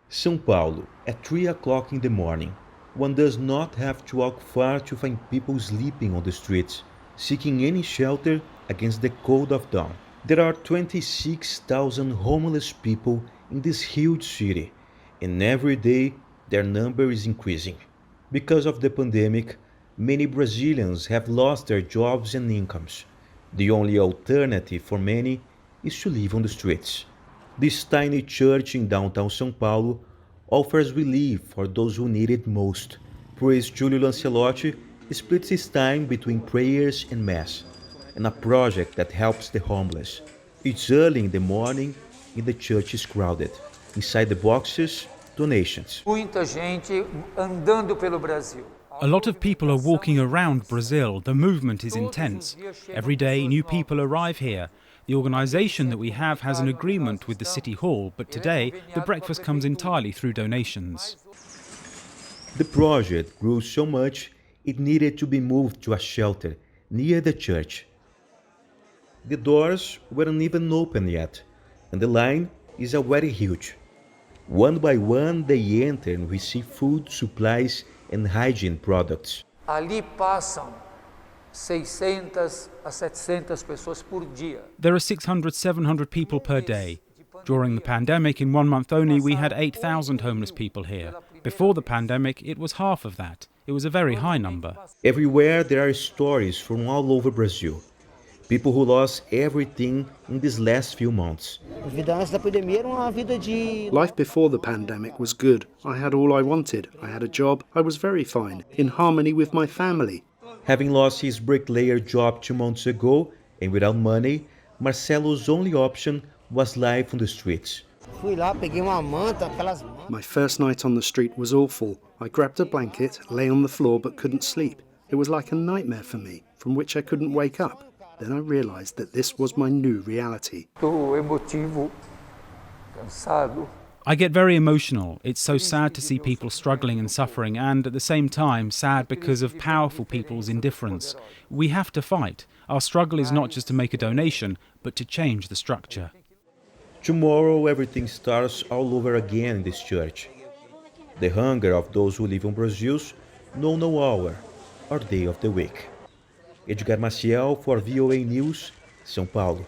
São Paulo, at 3 o'clock in the morning. One does not have to walk far to find people sleeping on the streets, seeking any shelter against the cold of dawn. There are 26,000 homeless people in this huge city, and every day their number is increasing. Because of the pandemic, many Brazilians have lost their jobs and incomes. The only alternative for many is to live on the streets. This tiny church in downtown São Paulo offers relief for those who need it most. Priest Julio Lancelotti splits his time between prayers and mass, and a project that helps the homeless. It's early in the morning and the church is crowded. Inside the boxes, donations. Muita gente andando pelo Brasil. A lot of people are walking around Brazil. The movement is intense. Every day, new people arrive here. The organisation that we have has an agreement with the City Hall, but today the breakfast comes entirely through donations. The project grew so much it needed to be moved to a shelter near the church. The doors weren't even open yet, and the line is already huge. One by one they enter and receive food, supplies and hygiene products. Ali passam 600 a 700 pessoas por dia. There are 600, 700 people per day. During the pandemic, in 1 month only, we had 8,000 homeless people here. Before the pandemic, it was half of that. It was a very high number. Everywhere there are stories from all over Brazil. People who lost everything in these last few months. Life before the pandemic was good. I had all I wanted. I had a job. I was very fine, in harmony with my family. Having lost his bricklayer job 2 months ago and without money, Marcelo's only option was life on the streets. My first night on the street was awful. I grabbed a blanket, lay on the floor but couldn't sleep. It was like a nightmare for me, from which I couldn't wake up. Then I realised that this was my new reality. Estou emotivo, cansado. I get very emotional. It's so sad to see people struggling and suffering, and at the same time sad because of powerful people's indifference. We have to fight. Our struggle is not just to make a donation, but to change the structure. Tomorrow everything starts all over again in this church. The hunger of those who live in Brazil's know no hour or day of the week. Edgar Maciel for VOA News, São Paulo.